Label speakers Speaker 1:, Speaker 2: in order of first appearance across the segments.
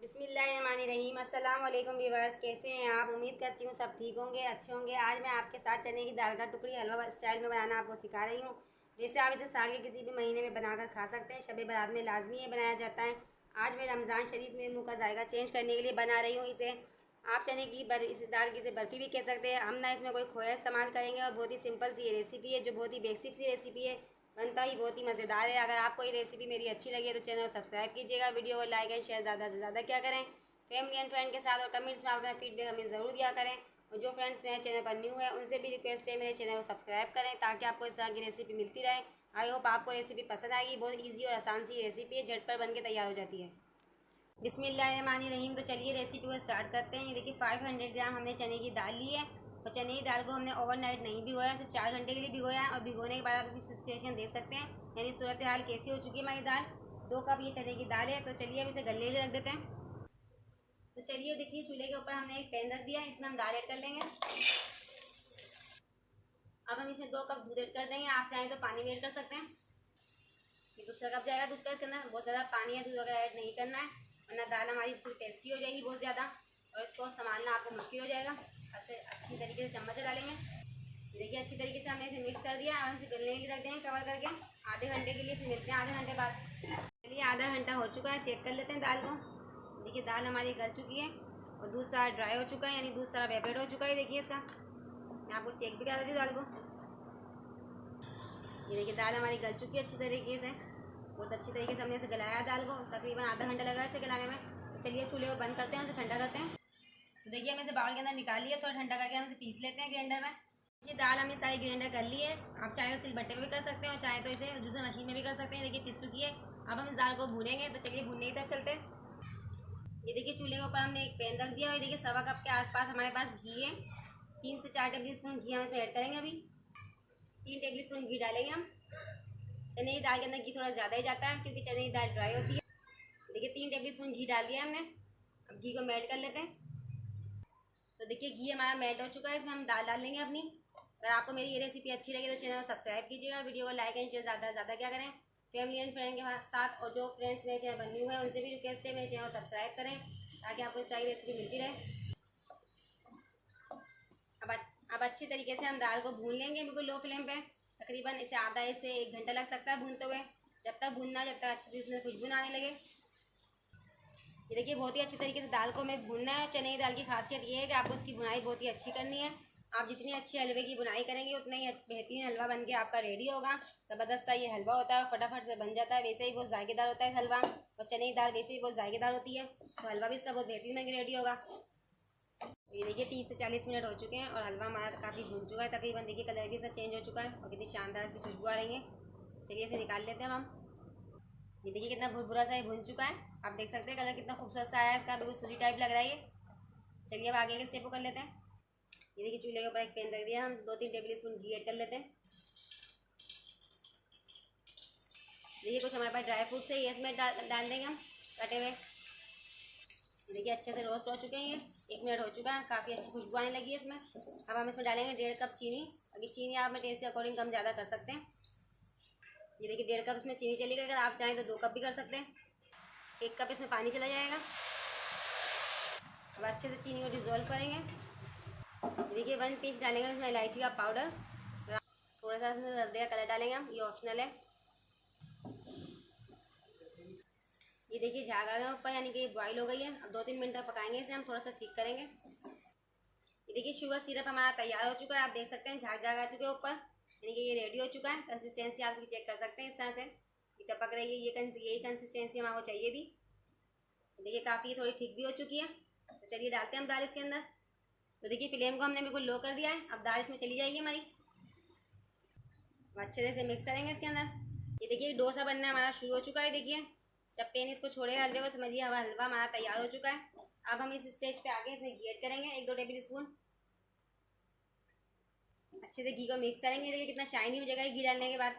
Speaker 1: बिस्मिल्लाहिर्रहमानिर्रहीम। अस्सलाम वालेकुम व्यूअर्स, कैसे हैं आप? उम्मीद करती हूँ सब ठीक होंगे, अच्छे होंगे। आज मैं आपके साथ चने की दाल का टुकड़ी हलवा स्टाइल में बनाना आपको सिखा रही हूँ। जैसे आप इसे साल के किसी भी महीने में बनाकर खा सकते हैं। शब बारात में लाजमी ये बनाया जाता है। आज मैं रमज़ान शरीफ में मुँह का जायका चेंज करने के लिए बना रही हूँ इसे। आप चने की इस दाल की इसे बर्फ़ी भी कह सकते हैं। हम ना इसमें कोई खोया इस्तेमाल करेंगे और बहुत ही सिंपल सी ये रेसिपी है, जो बहुत ही बेसिक सी रेसिपी है। बनता ही बहुत ही मज़ेदार है। अगर आपको ये रेसिपी मेरी अच्छी लगी है तो चैनल को सब्सक्राइब कीजिएगा, वीडियो को लाइक एंड शेयर ज़्यादा से ज़्यादा क्या करें फैमिली एंड फ्रेंड के साथ, और कमेंट्स में अपना फीडबैक हमें ज़रूर दिया करें। और जो फ्रेंड्स मेरे चैनल पर न्यू है उनसे भी रिक्वेस्ट है मेरे चैनल को सब्सक्राइब करें, ताकि आपको इस तरह की रेसिपी मिलती रहे। आई होप आपको रेसिपी पसंद आएगी। बहुत ईजी और आसान सी रेसिपी है, झटपट बन के तैयार हो जाती है। बिस्मिल्लाहिर्रहमानिर्रहीम। तो चलिए रेसिपी को स्टार्ट करते हैं। ये देखिए 500 ग्राम हमने चने की दाल ली है, और चने की दाल को हमने ओवरनाइट नहीं भिगोया, तो 4 घंटे के लिए भिगोया है। और भिगोने के बाद आप इसकी सिचुएशन देख सकते हैं, यानी सूरत हाल कैसी हो चुकी है हमारी दाल। 2 कप ये चने की दाल है। तो चलिए अब इसे गलने के लिए रख देते हैं। तो चलिए देखिए, चूल्हे के ऊपर हमने एक पैन रख दिया, इसमें हम दाल ऐड कर लेंगे। अब हम इसमें 2 कप दूध ऐड कर देंगे। आप चाहें तो पानी भी ऐड कर सकते हैं। ये दूसरा कप जाएगा दूध का, इसके अंदर बहुत ज़्यादा पानी या दूध वगैरह ऐड नहीं करना है, वरना दाल हमारी थोड़ी टेस्टी हो जाएगी बहुत ज़्यादा, और इसको संभालना आपको मुश्किल हो जाएगा। ऐसे अच्छी तरीके से चम्मच से डालेंगे। ये देखिए अच्छी तरीके से हमने इसे मिक्स कर दिया। अब हम इसे गलने के लिए रख देंगे कवर करके आधे घंटे के लिए। फिर मिलते हैं आधे घंटे बाद। चलिए आधा घंटा हो चुका है, चेक कर लेते हैं दाल को। देखिए दाल हमारी गल चुकी है और दूध सारा ड्राई हो चुका है, यानी दूध सारा वेपरेट हो चुका है। देखिए इसका मैं आपको चेक भी करा देती हूँ दाल को। ये देखिए दाल हमारी गल चुकी है अच्छी तरीके से। बहुत अच्छी तरीके से हमने इसे गलाया दाल को, तकरीबन आधा घंटा लगा इसे गलाने में। तो चलिए चूल्हे को बंद करते हैं, उसे ठंडा करते हैं। तो देखिए हम इसे बाउल के अंदर निकाल लिया, थोड़ा ठंडा करके हम इसे पीस लेते हैं ग्राइंडर में। ये दाल हमने सारी ग्राइंडर कर ली है। आप चाहे तो सिलबट्टे में भी कर सकते हैं, और चाहे तो इसे जूसर मशीन में भी कर सकते हैं। देखिए पिस चुकी है। अब हम इस दाल को भूनेंगे, तो चलिए भूनने की तरफ चलते हैं। ये देखिए चूल्हे के ऊपर हमने एक पैन रख दिया, और देखिए 1.25 कप के आसपास हमारे पास घी है। 3 से 4 टेबल स्पून घी हम इसमें ऐड करेंगे। अभी 3 टेबल स्पून घी डालेंगे हम। चने की दाल के अंदर घी थोड़ा ज़्यादा ही जाता है, क्योंकि चने की दाल ड्राई होती है। देखिए 3 टेबल स्पून घी डाल दिया हमने। अब घी को मेल्ट कर लेते हैं। तो देखिए घी हमारा मेल्ट हो चुका है, इसमें हम दाल डाल लेंगे अपनी। अगर आपको मेरी ये रेसिपी अच्छी लगे तो चैनल को सब्सक्राइब कीजिएगा, वीडियो को लाइक एंड शेयर ज़्यादा से ज़्यादा क्या करें फैमिली एंड फ्रेंड के साथ। और जो फ्रेंड्स मेरे चैनल पर न्यू है उनसे भी रिक्वेस्ट है मेरे चैनल को सब्सक्राइब करें, ताकि आपको इस तरह की रेसिपी मिलती रहे। अब अच्छी तरीके से हम दाल को भून लेंगे, बिल्कुल लो फ्लेम पे। तकरीबन इसे आधा से 1 घंटा लग सकता है भूनते हुए। जब तक भूनना, जब तक अच्छे से इसमें खुशबू आने लगे। ये देखिए बहुत ही अच्छी तरीके से दाल को हमें भूनना है। चने की दाल की खासियत ये है कि आपको इसकी बुनाई बहुत ही अच्छी करनी है। आप जितनी अच्छी हलवे की बुनाई करेंगे उतना ही बेहतरीन हलवा बन के आपका रेडी होगा। ज़बरदस्त सा ये हलवा होता है, फटाफट से बन जाता है। वैसे ही बहुत जायकेदार होता है हलवा, और चने की दाल वैसे ही बहुत जायकेदार होती है, तो हलवा भी इसका बहुत बेहतरीन बन के रेडी होगा। ये देखिए 30 से 40 मिनट हो चुके हैं, और हलवा हमारा काफ़ी भून चुका है तकरीबन। देखिए कलर भी इसका चेंज हो चुका है, और कितनी शानदार सी खुशबू आ रही है। चलिए इसे निकाल लेते हैं हम। ये देखिए कितना भुरभुरा सा ये भुन चुका है। आप देख सकते हैं कलर कितना खूबसूरत सा आया है इसका, बिल्कुल सूजी टाइप लग रहा है ये। चलिए अब आगे के स्टेप को कर लेते हैं। ये देखिए चूल्हे के ऊपर एक पैन रख दिया, हम 2-3 टेबल स्पून घी ऐड कर लेते हैं। देखिए कुछ हमारे पास ड्राई फ्रूट्स है, ये इसमें डाल देंगे हम कटे हुए। देखिए अच्छे से रोस्ट हो चुके हैं ये। 1 मिनट हो चुका है, काफ़ी अच्छी खुशबू आने लगी है इसमें। अब हम इसमें डालेंगे 1.5 कप चीनी। अगर चीनी आप अपने टेस्ट के अकॉर्डिंग कम ज़्यादा कर सकते हैं। ये देखिए 1.5 कप इसमें चीनी चली गई। अगर आप चाहें तो 2 कप भी कर सकते हैं। 1 कप इसमें पानी चला जाएगा। अब अच्छे से चीनी को डिज़ोल्व करेंगे। देखिए 1 पिंच डालेंगे इसमें इलायची का पाउडर। थोड़ा सा इसमें हल्दी का कलर डालेंगे हम, ये ऑप्शनल है। ये देखिए झाग आ गया ऊपर, यानी कि बॉईल हो गई है। अब 2-3 मिनट तक पकाएंगे इसे, हम थोड़ा सा थिक करेंगे। ये देखिए शुगर सिरप हमारा तैयार हो चुका है। आप देख सकते हैं झाग झाग आ चुके हैं ऊपर, यानी कि ये रेडी हो चुका है। कंसिस्टेंसी आप इसकी चेक कर सकते हैं, इस तरह से ये टपक रही है। यही कंसिस्टेंसी हमारे चाहिए थी। देखिए काफ़ी थोड़ी थिक भी हो चुकी है। तो चलिए डालते हैं हम दाल इसके अंदर। तो देखिए फ्लेम को हमने बिल्कुल लो कर दिया है। अब दाल इसमें चली जाएगी हमारी। अच्छे से मिक्स करेंगे इसके अंदर। ये देखिए डोसा बनना हमारा शुरू हो चुका है। देखिए जब पेन इसको छोड़ेगा हलवे को, समझिए हलवा हमारा तैयार हो चुका है। अब हम इस स्टेज पे आके इसमें घी ऐड करेंगे, 1-2 टेबल स्पून। अच्छे से घी को मिक्स करेंगे। देखिए कितना शाइनी हो जाएगा घी डालने के बाद।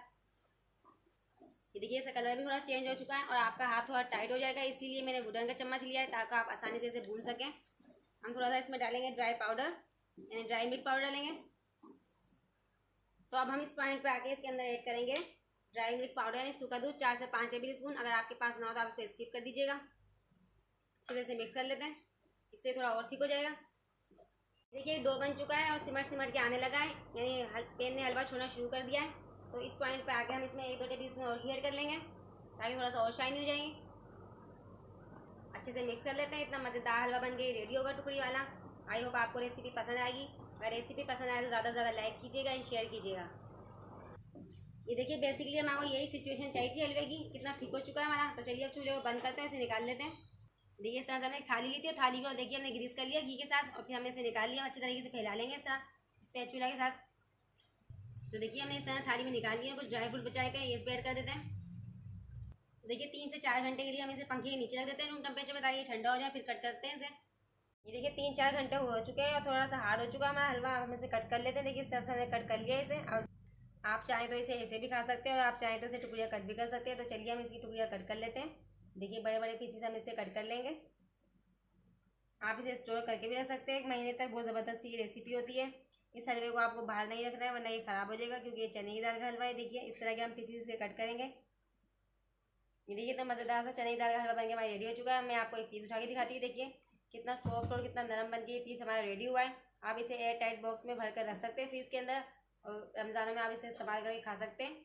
Speaker 1: ये देखिए इसका कलर भी थोड़ा चेंज हो चुका है, और आपका हाथ थोड़ा टाइट हो जाएगा, इसीलिए मैंने वुडन का चम्मच लिया है, ताकि आप आसानी से इसे भून सकें। हम थोड़ा सा इसमें डालेंगे ड्राई पाउडर, यानी ड्राई मिल्क पाउडर डालेंगे। तो अब हम इस पॉइंट पे आके इसके अंदर ऐड करेंगे ड्राई मिल्क पाउडर, यानी सूखा दूध 4 से 5 टेबल स्पून। अगर आपके पास ना हो तो आप इसको स्किप कर दीजिएगा। अच्छे से मिक्स कर लेते हैं, इससे थोड़ा और ठीक हो जाएगा। देखिए डो बन चुका है और सिमट सिमट के आने लगा है, यानी पेन ने हलवा छोड़ना शुरू कर दिया है। तो इस पॉइंट पे आके हम इसमें 1-2 टेबल स्पून और घी ऐड कर लेंगे ताकि थोड़ा सा और शाइनी हो जाएगी। अच्छे से मिक्स कर लेते हैं। इतना मज़ेदार हलवा बन गई, रेडी होगा टुकड़ी वाला। आई होप आपको रेसिपी पसंद आएगी। अगर रेसिपी पसंद आए तो ज़्यादा से ज़्यादा लाइक कीजिएगा एंड शेयर कीजिएगा। ये देखिए बेसिकली हमारे यही सिचुएशन चाहिए थी हलवे की। कितना ठीक हो चुका है हमारा। तो चलिए अब चूल्हे को बंद करते हैं, इसे निकाल लेते हैं। देखिए इस तरह से हमने एक थाली ली थी और थाली को देखिए हमने ग्रीस कर लिया घी के साथ और फिर हमने इसे निकाल लिया। अच्छे तरीके से फैला लेंगे इस तरह स्पैचुला के साथ। तो देखिए हमने इस तरह थाली में निकाल लिया। कुछ ड्राई फ्रूट बचाए थे, ये इस पे ऐड कर देते हैं। तो देखिए 3 से 4 घंटे के लिए हम इसे पंखे के नीचे रख देते हैं रूम टेम्परेचर में, ताकि ठंडा हो जाए, फिर कट करते हैं इसे। ये देखिए 3-4 घंटे हो चुके हैं और थोड़ा सा हार्ड हो चुका है हमारा हलवा। हम इसे कट कर लेते हैं। देखिए इस तरह से हमने कट कर लिया इसे। और आप चाहें तो इसे ऐसे भी खा सकते हैं और आप चाहें तो इसे टुकड़ियाँ कट भी कर सकते हैं। तो चलिए हम इसकी टुकड़ियाँ कट कर लेते हैं। देखिए बड़े बड़े पीसेस हम इसे कट कर लेंगे। आप इसे स्टोर करके भी रख सकते हैं 1 महीने तक। बहुत ज़बरदस्त ये रेसिपी होती है। इस हलवे को आपको बाहर नहीं रखना है वरना ये ख़राब हो जाएगा, क्योंकि ये चने की दाल का हलवा है। देखिए इस तरह के हम पीसेस से कट करेंगे। ये देखिए इतना मज़ेदार सा चने की दाल का हलवा बन के हमारा रेडी हो चुका है। मैं आपको एक पीस उठा के दिखाती हूँ। देखिए कितना सॉफ्ट और कितना नरम बन के ये पीस हमारा रेडी हुआ है। आप इसे एयर टाइट बॉक्स में भर कर रख सकते हैं फ्रीज के अंदर, और रमज़ानों में आप इसे इस्तेमाल करके खा सकते हैं।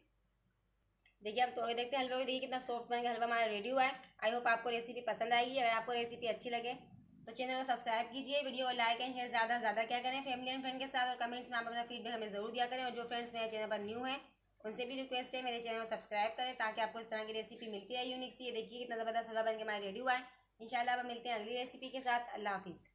Speaker 1: देखिए अब तोड़ के देखते हैं हलवे को। देखिए कितना सॉफ्ट बन के हलवा हमारा रेडी हुआ है। आई होप आपको रेसिपी पसंद आएगी। अगर आपको रेसिपी अच्छी लगे तो चैनल को सब्सक्राइब कीजिए, वीडियो को लाइक एंड शेयर ज़्यादा से ज़्यादा क्या करें फैमिली एंड फ्रेंड के साथ, और कमेंट्स में आप अपना फीडबैक हमें ज़रूर दिया करें। और जो फ्रेंड्स मेरे चैनल पर न्यू हैं उनसे भी रिक्वेस्ट है मेरे चैनल को सब्सक्राइब करें, ताकि आपको इस तरह की रेसिपी मिलती है यूनिक सी। ये देखिए कितना ज़बरदस्त हलवा बन के हमारा रेडी हुआ है। इंशाल्लाह अब मिलते हैं अगली रेसिपी के साथ। अल्लाह हाफिज़।